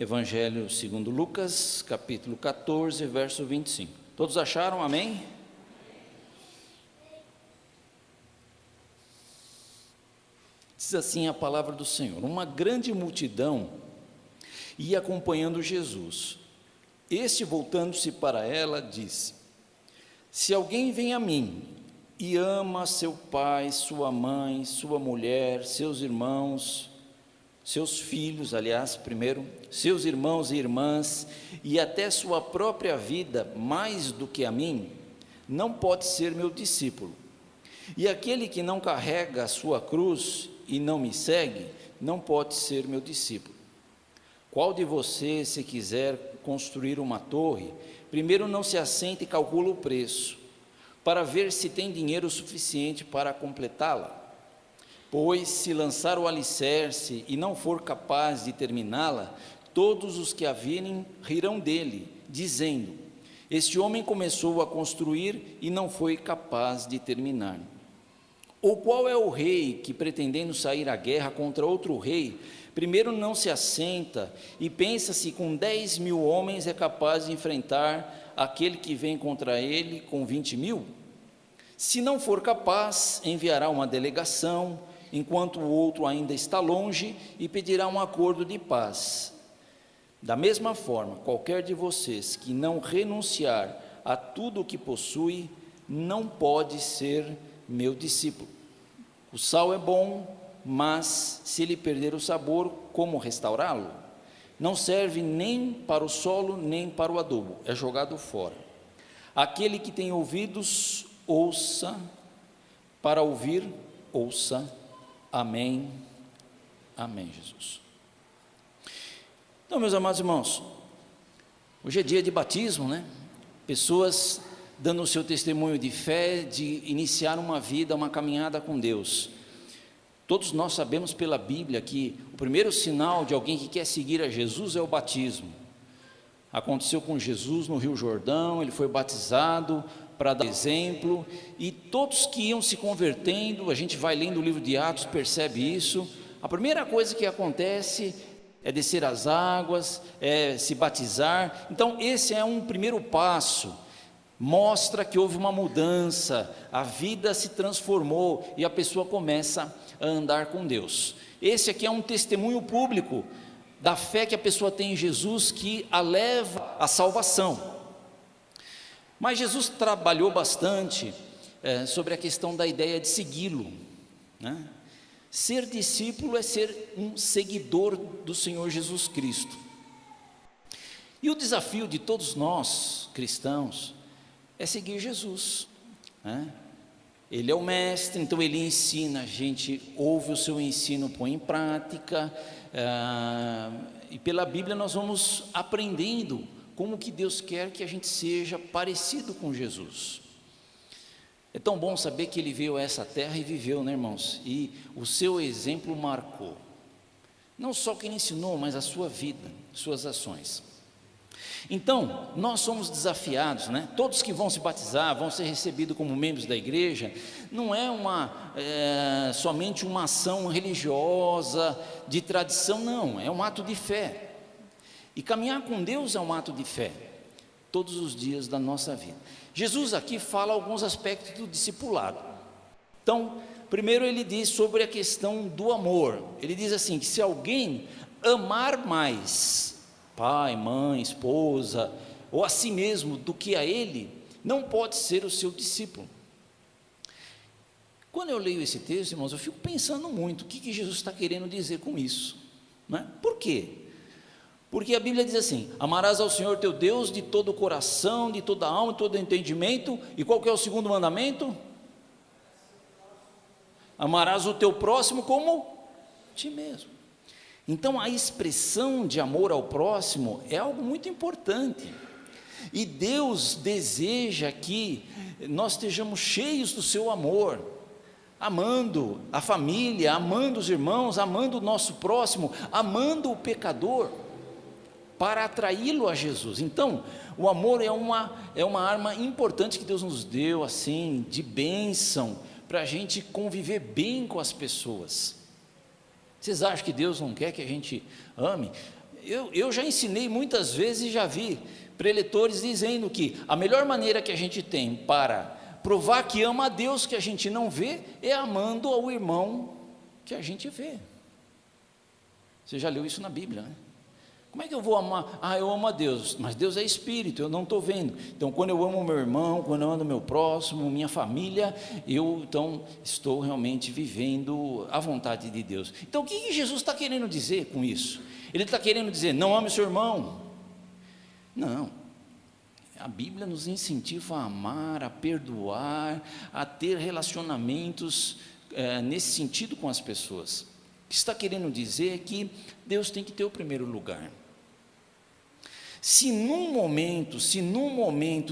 Evangelho segundo Lucas, capítulo 14, verso 25. Todos acharam? Amém? Diz assim a palavra do Senhor: uma grande multidão ia acompanhando Jesus. Este, voltando-se para ela, disse: se alguém vem a mim e ama seu pai, sua mãe, sua mulher, seus irmãos, seus filhos, aliás, primeiro, seus irmãos e irmãs, e até sua própria vida, mais do que a mim, não pode ser meu discípulo. E aquele que não carrega a sua cruz e não me segue, não pode ser meu discípulo. Qual de vocês, se quiser construir uma torre, primeiro não se assenta e calcula o preço, para ver se tem dinheiro suficiente para completá-la? Pois, se lançar o alicerce e não for capaz de terminá-la, todos os que a virem rirão dele, dizendo: este homem começou a construir e não foi capaz de terminar. Ou qual é o rei que, pretendendo sair à guerra contra outro rei, primeiro não se assenta e pensa se com 10.000 homens é capaz de enfrentar aquele que vem contra ele com 20.000? Se não for capaz, enviará uma delegação, enquanto o outro ainda está longe, e pedirá um acordo de paz. Da mesma forma, qualquer de vocês que não renunciar a tudo o que possui, não pode ser meu discípulo. O sal é bom, mas se ele perder o sabor, como restaurá-lo? Não serve nem para o solo, nem para o adubo, é jogado fora. Aquele que tem ouvidos, ouça. Para ouvir, ouça. Amém, amém, Jesus. Então, meus amados irmãos, hoje é dia de batismo, né? Pessoas dando o seu testemunho de fé, de iniciar uma vida, uma caminhada com Deus. Todos nós sabemos pela Bíblia que o primeiro sinal de alguém que quer seguir a Jesus é o batismo. Aconteceu com Jesus no Rio Jordão, ele foi batizado para dar exemplo, e todos que iam se convertendo, a gente vai lendo o livro de Atos, percebe isso. A primeira coisa que acontece é descer as águas, é se batizar. Então esse é um primeiro passo, mostra que houve uma mudança, a vida se transformou e a pessoa começa a andar com Deus. Esse aqui é um testemunho público da fé que a pessoa tem em Jesus, que a leva à salvação. Mas Jesus trabalhou bastante sobre a questão da ideia de segui-lo, né? Ser discípulo é ser um seguidor do Senhor Jesus Cristo. E o desafio de todos nós, cristãos, é seguir Jesus, né? Ele é o mestre, então ele ensina, a gente ouve o seu ensino, põe em prática, e pela Bíblia nós vamos aprendendo como que Deus quer que a gente seja parecido com Jesus. É tão bom saber que ele veio a essa terra e viveu, né, irmãos? E o seu exemplo marcou, não só o que ele ensinou, mas a sua vida, suas ações. Então, nós somos desafiados, né? Todos que vão se batizar, vão ser recebidos como membros da igreja, não é somente uma ação religiosa, de tradição, não, é um ato de fé. E caminhar com Deus é um ato de fé, todos os dias da nossa vida. Jesus aqui fala alguns aspectos do discipulado. Então, primeiro ele diz sobre a questão do amor. Ele diz assim, que se alguém amar mais pai, mãe, esposa, ou a si mesmo do que a ele, não pode ser o seu discípulo. Quando eu leio esse texto, irmãos, eu fico pensando muito, o que Jesus está querendo dizer com isso, né? Por quê? Porque a Bíblia diz assim: amarás ao Senhor teu Deus de todo o coração, de toda a alma, de todo o entendimento. E qual que é o segundo mandamento? Amarás o teu próximo como ti mesmo. Então a expressão de amor ao próximo é algo muito importante. E Deus deseja que nós estejamos cheios do seu amor, amando a família, amando os irmãos, amando o nosso próximo, amando o pecador, para atraí-lo a Jesus. Então, o amor é uma arma importante que Deus nos deu, assim, de bênção, para a gente conviver bem com as pessoas. Vocês acham que Deus não quer que a gente ame? eu já ensinei muitas vezes e já vi preletores dizendo que a melhor maneira que a gente tem para provar que ama a Deus que a gente não vê é amando ao irmão que a gente vê. Você já leu isso na Bíblia, né? Como é que eu vou amar? Eu amo a Deus, mas Deus é espírito, eu não estou vendo. Então, quando eu amo o meu irmão, quando eu amo o meu próximo, minha família, eu então estou realmente vivendo a vontade de Deus. Então, o que Jesus está querendo dizer com isso? Ele está querendo dizer, não ame o seu irmão. Não. A Bíblia nos incentiva a amar, a perdoar, a ter relacionamentos nesse sentido com as pessoas. O que está querendo dizer é que Deus tem que ter o primeiro lugar. Se num momento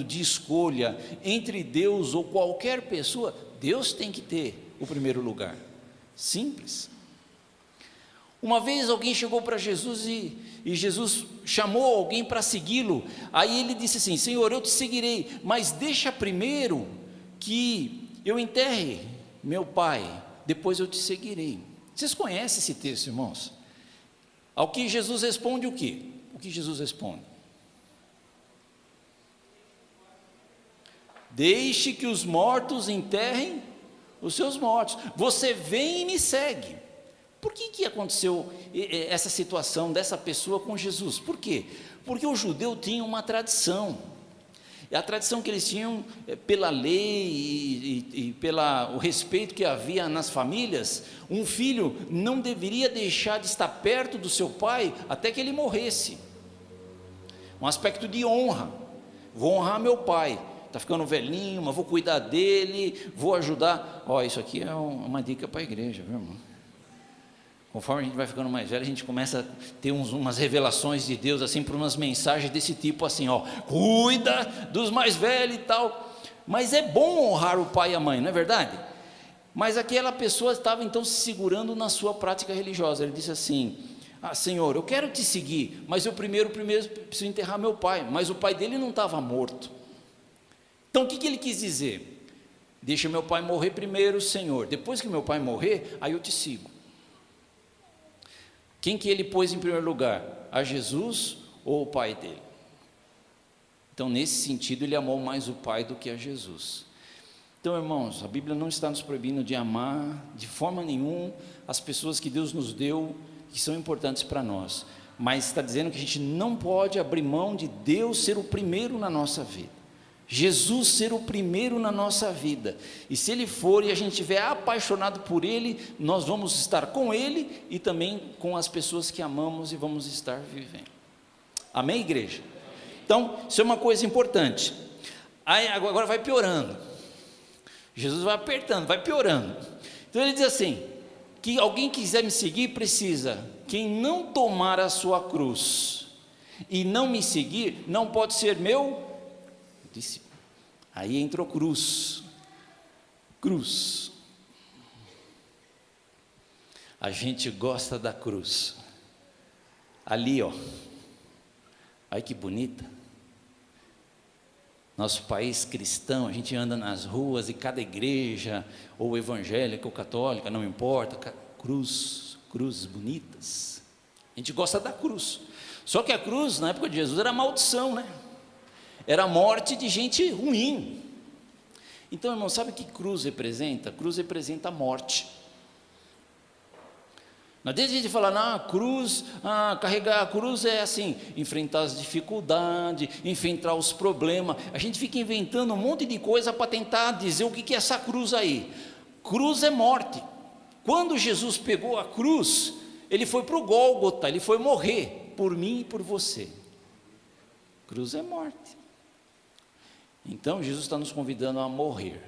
de escolha entre Deus ou qualquer pessoa, Deus tem que ter o primeiro lugar. Simples. Uma vez alguém chegou para Jesus e Jesus chamou alguém para segui-lo. Aí ele disse assim: Senhor, eu te seguirei, mas deixa primeiro que eu enterre meu pai, depois eu te seguirei. Vocês conhecem esse texto, irmãos? Ao que Jesus responde o quê? O que Jesus responde? Deixe que os mortos enterrem os seus mortos. Você vem e me segue. Por que aconteceu essa situação dessa pessoa com Jesus? Por quê? Porque o judeu tinha uma tradição. E a tradição que eles tinham pela lei e pelo respeito que havia nas famílias, um filho não deveria deixar de estar perto do seu pai até que ele morresse. Um aspecto de honra. Vou honrar meu pai. Está ficando velhinho, mas vou cuidar dele, vou ajudar. Isso aqui é uma dica para a igreja, viu, irmão? Conforme a gente vai ficando mais velho, a gente começa a ter umas revelações de Deus, assim, por umas mensagens desse tipo, assim, cuida dos mais velhos e tal. Mas é bom honrar o pai e a mãe, não é verdade? Mas aquela pessoa estava então se segurando na sua prática religiosa. Ele disse assim: Senhor, eu quero te seguir, mas eu primeiro preciso enterrar meu pai. Mas o pai dele não estava morto. Então o que ele quis dizer? Deixa meu pai morrer primeiro, Senhor. Depois que meu pai morrer, aí eu te sigo. Quem que ele pôs em primeiro lugar? A Jesus ou o pai dele? Então, nesse sentido, ele amou mais o pai do que a Jesus. Então, irmãos, a Bíblia não está nos proibindo de amar de forma nenhuma as pessoas que Deus nos deu, que são importantes para nós, mas está dizendo que a gente não pode abrir mão de Deus ser o primeiro na nossa vida. Jesus ser o primeiro na nossa vida, e se Ele for e a gente estiver apaixonado por Ele, nós vamos estar com Ele e também com as pessoas que amamos e vamos estar vivendo. Amém, igreja? Então, isso é uma coisa importante. Aí, agora vai piorando, Jesus vai apertando, vai piorando. Então ele diz assim, que alguém quiser me seguir precisa, quem não tomar a sua cruz e não me seguir, não pode ser meu discípulo. Aí entrou cruz. A gente gosta da cruz. Ali, olha que bonita. Nosso país cristão, a gente anda nas ruas e cada igreja, ou evangélica ou católica, não importa, cruzes bonitas. A gente gosta da cruz. Só que a cruz, na época de Jesus, era maldição, né? Era a morte de gente ruim. Então, irmão, sabe o que cruz representa? Cruz representa a morte. Não adianta a gente falar, cruz, carregar a cruz é assim, enfrentar as dificuldades, enfrentar os problemas. A gente fica inventando um monte de coisa para tentar dizer o que é essa cruz aí. Cruz é morte. Quando Jesus pegou a cruz, ele foi para o Gólgota, ele foi morrer por mim e por você. Cruz é morte. Então Jesus está nos convidando a morrer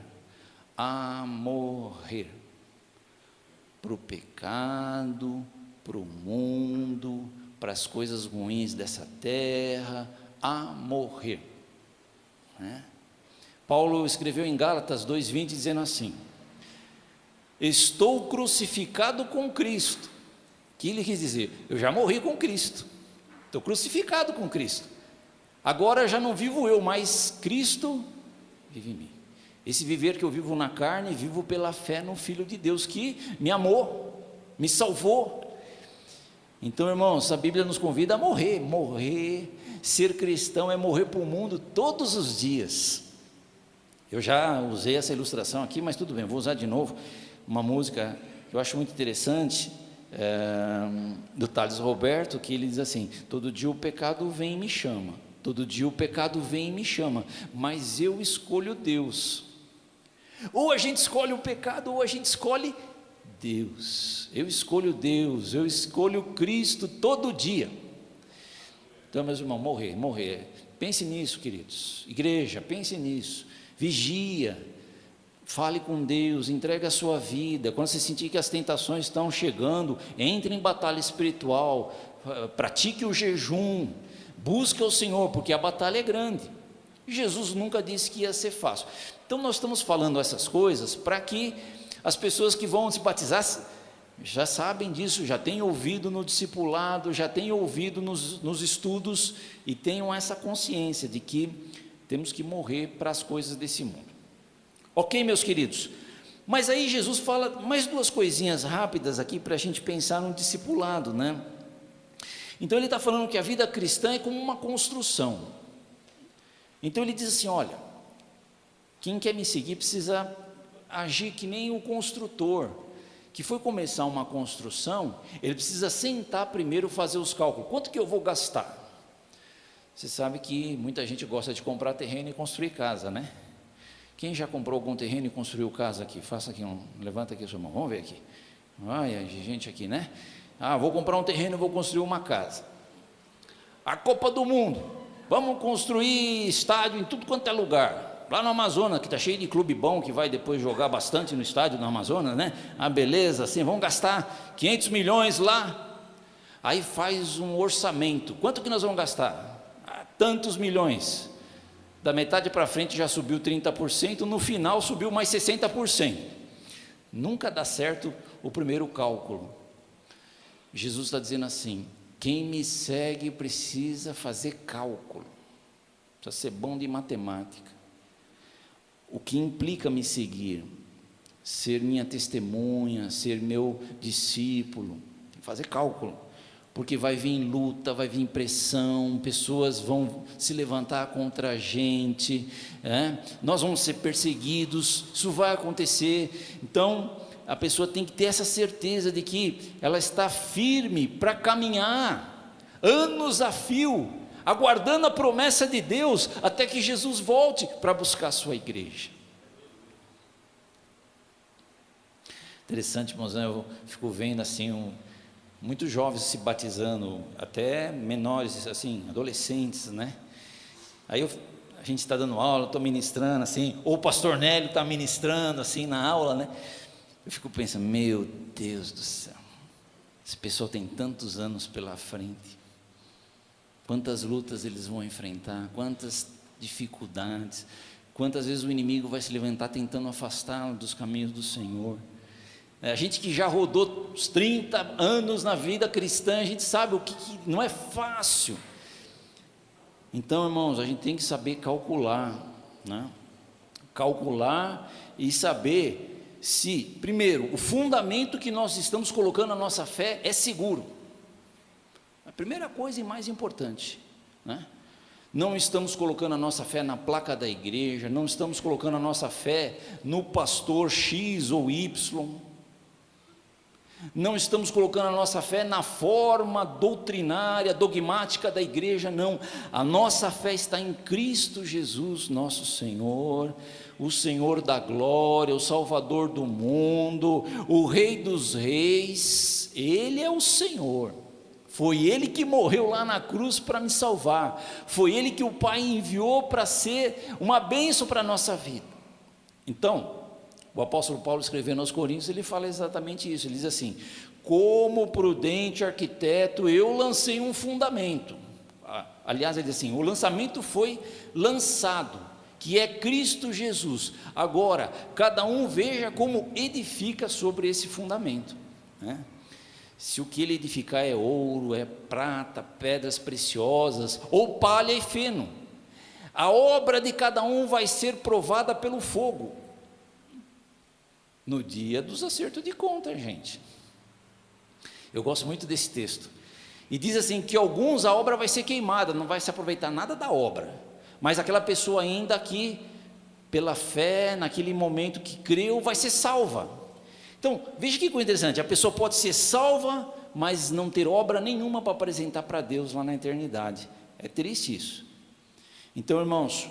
para o pecado, para o mundo, para as coisas ruins dessa terra, a morrer, né? Paulo escreveu em Gálatas 2:20 dizendo assim: estou crucificado com Cristo. O que ele quis dizer? Eu já morri com Cristo, estou crucificado com Cristo. Agora já não vivo eu, mas Cristo vive em mim. Esse viver que eu vivo na carne, vivo pela fé no Filho de Deus que me amou, me salvou. Então, irmãos, a Bíblia nos convida a morrer. Ser cristão é morrer para o mundo todos os dias. Eu já usei essa ilustração aqui, mas tudo bem, vou usar de novo uma música que eu acho muito interessante, do Thales Roberto, que ele diz assim: todo dia o pecado vem e me chama, todo dia o pecado vem e me chama, mas eu escolho Deus. Ou a gente escolhe o pecado, ou a gente escolhe Deus. Eu escolho Deus, eu escolho Cristo todo dia. Então, meus irmãos, morrer, pense nisso, queridos, igreja, pense nisso, vigia, fale com Deus, entregue a sua vida. Quando você sentir que as tentações estão chegando, entre em batalha espiritual, pratique o jejum, busque o Senhor, porque a batalha é grande. Jesus nunca disse que ia ser fácil. Então nós estamos falando essas coisas para que as pessoas que vão se batizar já sabem disso, já têm ouvido no discipulado, já têm ouvido nos estudos, e tenham essa consciência de que temos que morrer para as coisas desse mundo. Ok, meus queridos? Mas aí Jesus fala mais duas coisinhas rápidas aqui para a gente pensar no discipulado, né? Então ele está falando que a vida cristã é como uma construção. Então ele diz assim: olha, quem quer me seguir precisa agir que nem o construtor, que foi começar uma construção, ele precisa sentar primeiro, fazer os cálculos, quanto que eu vou gastar? Você sabe que muita gente gosta de comprar terreno e construir casa, né? Quem já comprou algum terreno e construiu casa aqui? Faça aqui levanta aqui a sua mão, vamos ver aqui. Ai, gente aqui, né? Vou comprar um terreno e vou construir uma casa. A Copa do Mundo, vamos construir estádio em tudo quanto é lugar. Lá no Amazonas, que está cheio de clube bom, que vai depois jogar bastante no estádio no Amazonas, né? Beleza, assim, vamos gastar 500 milhões lá. Aí faz um orçamento, quanto que nós vamos gastar? Tantos milhões. Da metade para frente já subiu 30%, no final subiu mais 60%. Nunca dá certo o primeiro cálculo. Jesus está dizendo assim: quem me segue precisa fazer cálculo, precisa ser bom de matemática. O que implica me seguir? Ser minha testemunha, ser meu discípulo, fazer cálculo. Porque vai vir luta, vai vir pressão, pessoas vão se levantar contra a gente, nós vamos ser perseguidos, isso vai acontecer. Então a pessoa tem que ter essa certeza de que ela está firme para caminhar, anos a fio, aguardando a promessa de Deus, até que Jesus volte para buscar a sua igreja. Interessante, irmãos, eu fico vendo assim, muitos jovens se batizando, até menores, assim, adolescentes, né? Aí a gente está dando aula, estou ministrando, assim, ou o pastor Nélio está ministrando, assim, na aula, né? Eu fico pensando, meu Deus do céu, esse pessoal tem tantos anos pela frente, quantas lutas eles vão enfrentar, quantas dificuldades, quantas vezes o inimigo vai se levantar tentando afastá-lo dos caminhos do Senhor. A gente que já rodou os 30 anos na vida cristã, a gente sabe o que não é fácil. Então, irmãos, a gente tem que saber calcular, né? Calcular e saber se, primeiro, o fundamento que nós estamos colocando na nossa fé é seguro. A primeira coisa e mais importante, né? Não estamos colocando a nossa fé na placa da igreja, não estamos colocando a nossa fé no pastor X ou Y, não estamos colocando a nossa fé na forma doutrinária, dogmática da igreja, não. A nossa fé está em Cristo Jesus, nosso Senhor, o Senhor da glória, o Salvador do mundo, o Rei dos reis. Ele é o Senhor. Foi Ele que morreu lá na cruz para me salvar. Foi Ele que o Pai enviou para ser uma bênção para a nossa vida. Então, o apóstolo Paulo, escrevendo aos Coríntios, ele fala exatamente isso. Ele diz assim: como prudente arquiteto, eu lancei um fundamento. Aliás, ele diz assim: o lançamento foi lançado, que é Cristo Jesus. Agora, cada um veja como edifica sobre esse fundamento, né? Se o que ele edificar é ouro, é prata, pedras preciosas, ou palha e feno, a obra de cada um vai ser provada pelo fogo, no dia dos acertos de contas, gente. Eu gosto muito desse texto. E diz assim que alguns a obra vai ser queimada, não vai se aproveitar nada da obra, mas aquela pessoa ainda que pela fé, naquele momento que creu, vai ser salva. Então, veja que coisa interessante, a pessoa pode ser salva, mas não ter obra nenhuma para apresentar para Deus lá na eternidade. É triste isso. Então, irmãos,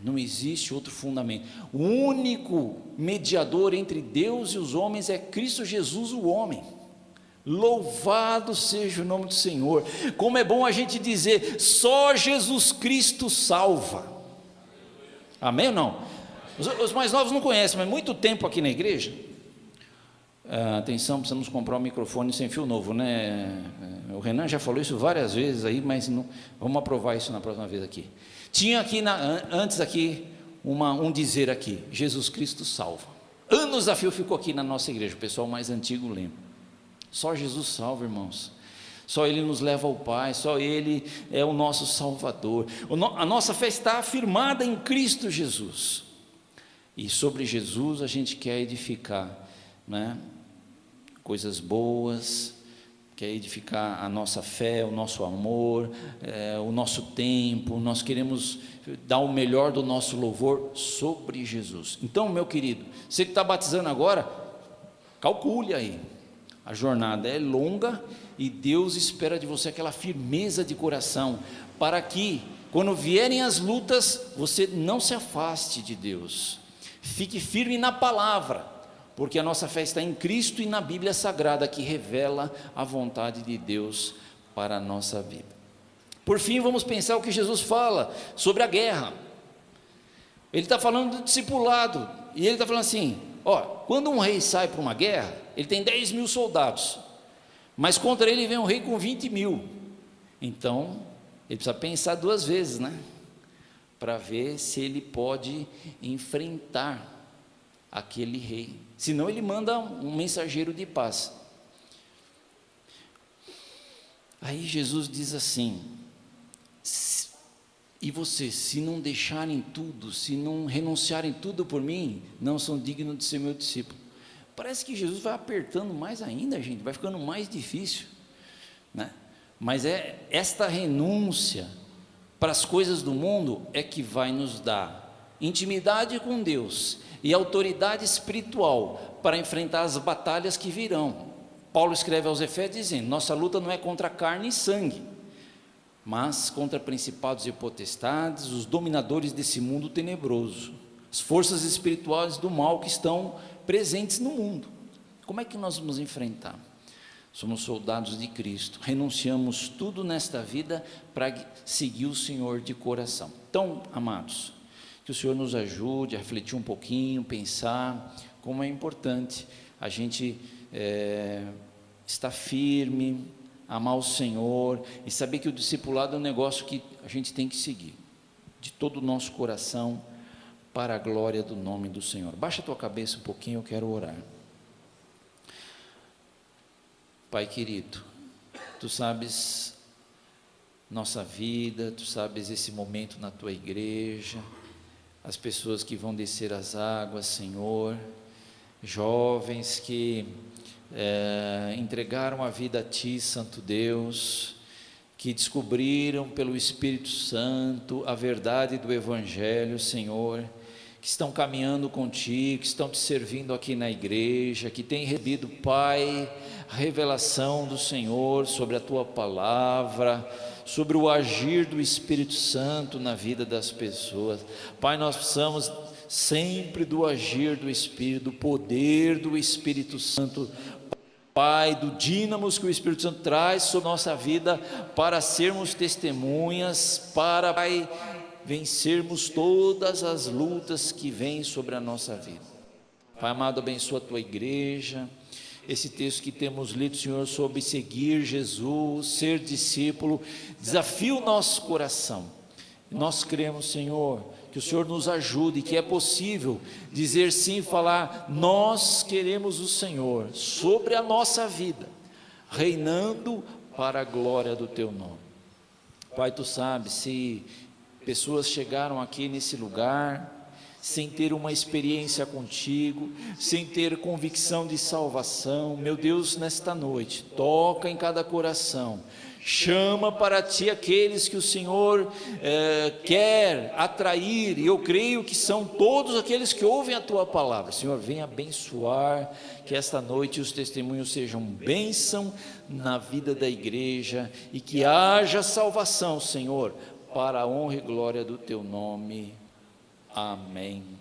não existe outro fundamento. O único mediador entre Deus e os homens é Cristo Jesus, o homem. Louvado seja o nome do Senhor. Como é bom a gente dizer, só Jesus Cristo salva. Amém ou não? Os mais novos não conhecem, mas muito tempo aqui na igreja. Atenção, precisamos comprar um microfone sem fio novo, né? O Renan já falou isso várias vezes aí, mas não, vamos aprovar isso na próxima vez aqui. Tinha aqui, antes aqui, um dizer aqui, Jesus Cristo salva. Anos a fio ficou aqui na nossa igreja, o pessoal mais antigo lembra. Só Jesus salva, irmãos. Só Ele nos leva ao Pai, só Ele é o nosso Salvador. A nossa fé está afirmada em Cristo Jesus. E sobre Jesus a gente quer edificar, né? Coisas boas, quer edificar a nossa fé, o nosso amor, o nosso tempo. Nós queremos dar o melhor do nosso louvor sobre Jesus. Então, meu querido, você que está batizando agora, calcule aí. A jornada é longa e Deus espera de você aquela firmeza de coração, para que, quando vierem as lutas, você não se afaste de Deus. Fique firme na palavra, porque a nossa fé está em Cristo e na Bíblia Sagrada, que revela a vontade de Deus para a nossa vida. Por fim, vamos pensar o que Jesus fala sobre a guerra. Ele está falando do discipulado, e ele está falando assim, quando um rei sai para uma guerra, ele tem 10 mil soldados, mas contra ele vem um rei com 20 mil, então ele precisa pensar duas vezes, né? Para ver se ele pode enfrentar aquele rei, senão ele manda um mensageiro de paz. Aí Jesus diz assim, e vocês, se não deixarem tudo, se não renunciarem tudo por mim, não são dignos de ser meu discípulo. Parece que Jesus vai apertando mais ainda, gente, vai ficando mais difícil, né? Mas é esta renúncia para as coisas do mundo é que vai nos dar intimidade com Deus e autoridade espiritual para enfrentar as batalhas que virão. Paulo escreve aos Efésios dizendo, nossa luta não é contra carne e sangue, mas contra principados e potestades, os dominadores desse mundo tenebroso, as forças espirituais do mal que estão presentes no mundo. Como é que nós vamos enfrentar? Somos soldados de Cristo, renunciamos tudo nesta vida para seguir o Senhor de coração. Então, amados, que o Senhor nos ajude a refletir um pouquinho, pensar como é importante a gente estar firme, amar o Senhor e saber que o discipulado é um negócio que a gente tem que seguir de todo o nosso coração para a glória do nome do Senhor. Baixa a tua cabeça um pouquinho, eu quero orar. Pai querido, Tu sabes nossa vida, Tu sabes esse momento na Tua igreja, as pessoas que vão descer as águas, Senhor, jovens que entregaram a vida a Ti, Santo Deus, que descobriram pelo Espírito Santo a verdade do Evangelho, Senhor, que estão caminhando contigo, que estão te servindo aqui na igreja, que têm recebido, Pai, a revelação do Senhor sobre a Tua palavra, sobre o agir do Espírito Santo na vida das pessoas. Pai, nós precisamos sempre do agir do Espírito, do poder do Espírito Santo, Pai, do dínamos que o Espírito Santo traz sobre nossa vida, para sermos testemunhas, para, Pai, vencermos todas as lutas que vêm sobre a nossa vida. Pai amado, abençoa a Tua igreja, esse texto que temos lido, Senhor, sobre seguir Jesus, ser discípulo, desafia o nosso coração. Nós cremos, Senhor, que o Senhor nos ajude, que é possível dizer sim e falar, nós queremos o Senhor sobre a nossa vida, reinando para a glória do Teu nome. Pai, Tu sabes, se pessoas chegaram aqui nesse lugar sem ter uma experiência contigo, sem ter convicção de salvação, meu Deus, nesta noite, toca em cada coração, chama para ti aqueles que o Senhor quer atrair, e eu creio que são todos aqueles que ouvem a tua palavra. Senhor, vem abençoar, que esta noite os testemunhos sejam bênção na vida da igreja, e que haja salvação, Senhor, para a honra e glória do teu nome. Amém.